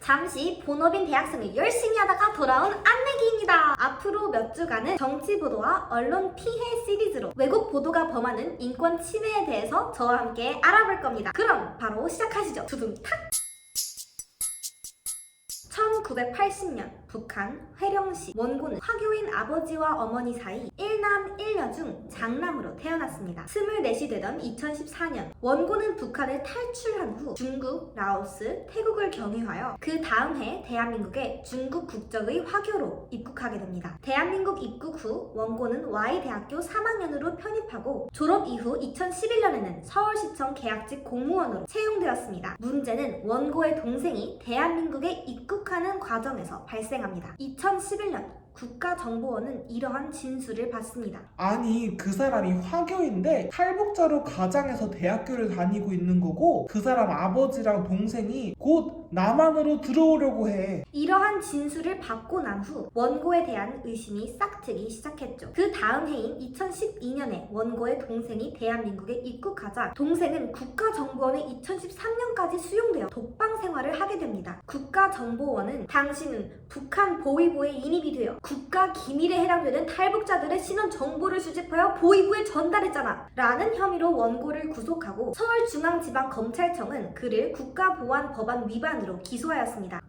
잠시 본업인 대학생을 열심히 하다가 돌아온 안내기입니다. 앞으로 몇 주간은 정치 보도와 언론 피해 시리즈로 외국 보도가 범하는 인권 침해에 대해서 저와 함께 알아볼 겁니다. 그럼 바로 시작하시죠. 두둥탁! 1980년 북한 회령시 원고는 화교인 아버지와 어머니 사이 1남 1녀 중 장남으로 태어났습니다. 24시 되던 2014년 원고는 북한을 탈출한 후 중국, 라오스, 태국을 경유하여 그 다음 해 대한민국에 중국 국적의 화교로 입국하게 됩니다. 대한민국 입국 후 원고는 Y대학교 3학년으로 편입하고 졸업 이후 2011년에는 서울시청 계약직 공무원으로 채용되었습니다. 문제는 원고의 동생이 대한민국에 입국하는 과정에서 발생합니다. 2011년 국가정보원은 이러한 진술을 받습니다. 아니, 그 사람이 화교인데 탈북자로 가장해서 대학교를 다니고 있는 거고 그 사람 아버지랑 동생이 곧 남한으로 들어오려고 해. 이러한 진술을 받고 난 후 원고에 대한 의심이 싹트기 시작했죠. 그 다음 해인 2012년에 원고의 동생이 대한민국에 입국하자 동생은 국가정보원에 2013년까지 수용되어 독방 생활을 하게 됩니다. 국가정보원은 당신은 북한 보위부에 인입이 되어 국가 기밀에 해당되는 탈북자들의 신원 정보를 수집하여 보위부에 전달했잖아 라는 혐의로 원고를 구속하고 서울중앙지방검찰청은 그를 국가보안법안 위반으로 기소하였습니다.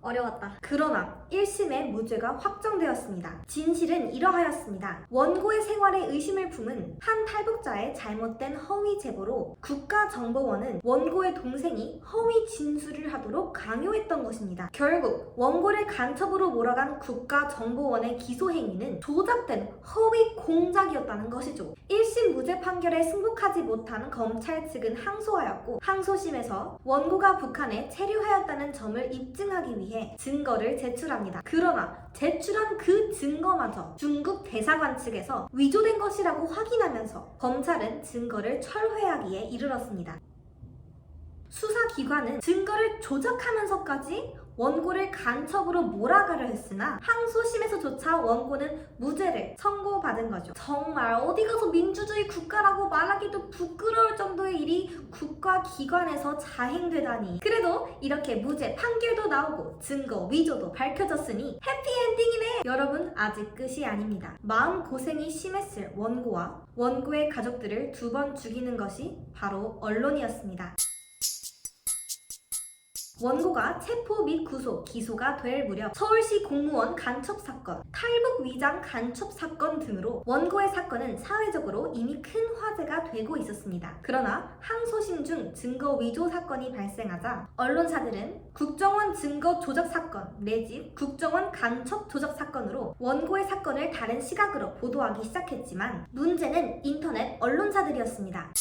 어려웠다. 그러나 1심의 무죄가 확정되었습니다. 진실은 이러하였습니다. 원고의 생활에 의심을 품은 한 탈북자의 잘못된 허위 제보로 국가정보원은 원고의 동생이 허위 진술을 하도록 강요했던 것입니다. 결국 원고를 간첩으로 몰아간 국가정보원의 기소 행위는 조작된 허위 공작이었다는 것이죠. 1심 무죄 판결에 승복하지 못한 검찰 측은 항소하였고 항소심에서 원고가 북한에 체류하였다는 점을 입증하기 위해 증거를 제출합니다. 그러나 제출한 그 증거마저 중국 대사관 측에서 위조된 것이라고 확인하면서 검찰은 증거를 철회하기에 이르렀습니다. 수사기관은 증거를 조작하면서까지 원고를 간첩으로 몰아가려 했으나 항소심에서조차 원고는 무죄를 선고받은 거죠. 정말 어디 가서 민주주의 국가라고 말하기도 부끄러울 정도의 일이 국가기관에서 자행되다니. 그래도 이렇게 무죄 판결도 나오고 증거 위조도 밝혀졌으니 해피엔딩이네. 여러분, 아직 끝이 아닙니다. 마음고생이 심했을 원고와 원고의 가족들을 2번 죽이는 것이 바로 언론이었습니다. 원고가 체포 및 구속, 기소가 될 무렵 서울시 공무원 간첩 사건, 탈북 위장 간첩 사건 등으로 원고의 사건은 사회적으로 이미 큰 화제가 되고 있었습니다. 그러나 항소심 중 증거 위조 사건이 발생하자 언론사들은 국정원 증거 조작 사건 내지 국정원 간첩 조작 사건으로 원고의 사건을 다른 시각으로 보도하기 시작했지만 문제는 인터넷 언론사들이었습니다.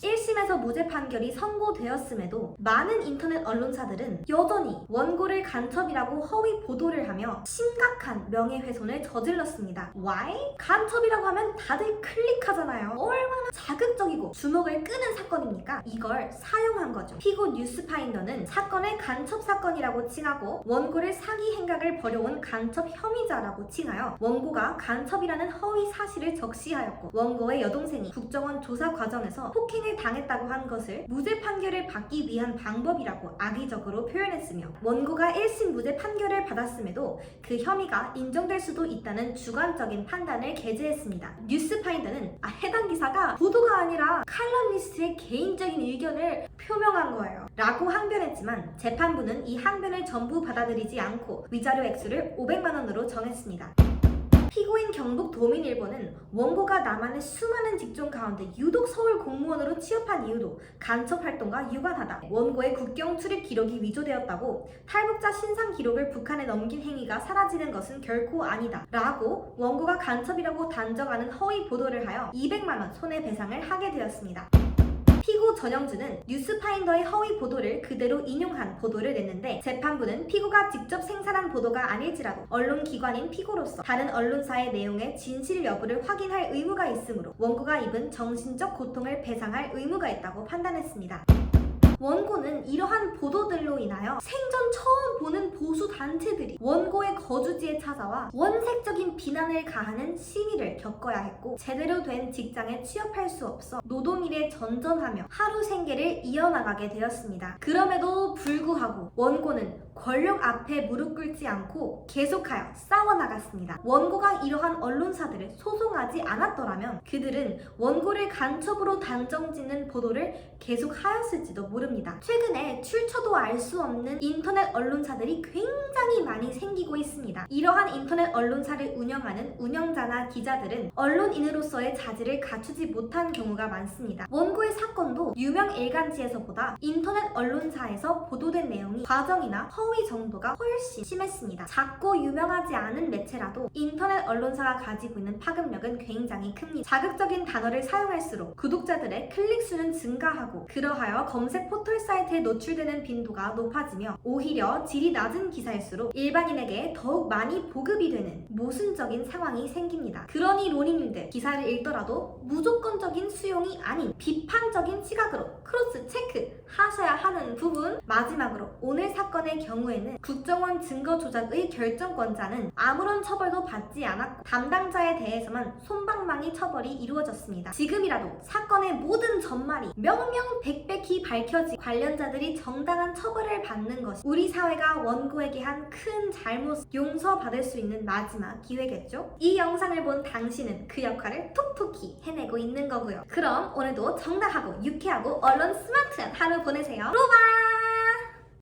1심에서 무죄 판결이 선고되었음에도 많은 인터넷 언론사들은 여전히 원고를 간첩이라고 허위 보도를 하며 심각한 명예훼손을 저질렀습니다. Why? 간첩이라고 하면 다들 클릭하잖아요. 얼마나 자극적이고 주목을 끄는 사건입니까? 이걸 사용한 거죠. 피고 뉴스파인더는 사건을 간첩 사건이라고 칭하고 원고를 사기 행각을 벌여온 간첩 혐의자라고 칭하여 원고가 간첩이라는 허위 사실을 적시하였고 원고의 여동생이 국정원 조사 과정에서 폭행을 당했다고 한 것을 무죄 판결을 받기 위한 방법이라고 악의적으로 표현했으며 원고가 1심 무죄 판결을 받았음에도 그 혐의가 인정될 수도 있다는 주관적인 판단을 게재했습니다. 뉴스파인더는 해당 기사가 보도가 아니라 칼럼니스트의 개인적인 의견을 표명한 거예요 라고 항변했지만 재판부는 이 항변을 전부 받아들이지 않고 위자료 액수를 500만 원으로 정했습니다. 피고인 경북도민일보는 원고가 남한의 수많은 직종 가운데 유독 서울 공무원으로 취업한 이유도 간첩 활동과 유관하다. 원고의 국경 출입 기록이 위조되었다고 탈북자 신상 기록을 북한에 넘긴 행위가 사라지는 것은 결코 아니다 라고 원고가 간첩이라고 단정하는 허위 보도를 하여 200만 원 손해배상을 하게 되었습니다. 피고 전영주는 뉴스파인더의 허위 보도를 그대로 인용한 보도를 냈는데 재판부는 피고가 직접 생산한 보도가 아닐지라도 언론기관인 피고로서 다른 언론사의 내용의 진실 여부를 확인할 의무가 있으므로 원고가 입은 정신적 고통을 배상할 의무가 있다고 판단했습니다. 원고는 이러한 보도들로 인하여 생전 처음 보는 보수 단체들이 원고의 거주지에 찾아와 원색적인 비난을 가하는 시위를 겪어야 했고, 제대로 된 직장에 취업할 수 없어 노동일에 전전하며 하루 생계를 이어나가게 되었습니다. 그럼에도 불구하고 원고는 권력 앞에 무릎 꿇지 않고 계속하여 싸워나갔습니다. 원고가 이러한 언론사들을 소송하지 않았더라면 그들은 원고를 간첩으로 단정짓는 보도를 계속하였을지도 모릅니다. 최근에 출처도 알 수 없는 인터넷 언론사들이 굉장히 많이 생기고 있습니다. 이러한 인터넷 언론사를 운영하는 운영자나 기자들은 언론인으로서의 자질을 갖추지 못한 경우가 많습니다. 원고의 사건도 유명 일간지에서보다 인터넷 언론사에서 보도된 내용이 과정이나 허위 정도가 훨씬 심했습니다. 작고 유명하지 않은 매체라도 인터넷 언론사가 가지고 있는 파급력은 굉장히 큽니다. 자극적인 단어를 사용할수록 구독자들의 클릭수는 증가하고, 그러하여 검색 포털 사이트에 노출되는 빈도가 높아지며 오히려 질이 낮은 기사일수록 일반인에게 더욱 많이 보급이 되는 모순적인 상황이 생깁니다. 그러니 로니님들, 기사를 읽더라도 무조건적인 수용이 아닌 비판적인 시각으로 크로스 체크 하셔야 하는 부분. 마지막으로 오늘 사건의 경우에는 국정원 증거 조작의 결정권자는 아무런 처벌도 받지 않았고 담당자에 대해서만 솜방망이 처벌이 이루어졌습니다. 지금이라도 사건의 모든 전말이 명명백백히 밝혀지 관련자들이 정당한 처벌을 받는 것이 우리 사회가 원고에게 한 큰 잘못 용서받을 수 있는 마지막 기회겠죠? 이 영상을 본 당신은 그 역할을 톡톡히 해내고 있는 거고요. 그럼 오늘도 정당하고 유쾌하고 언론 스마트한 하루 보내세요. 로바!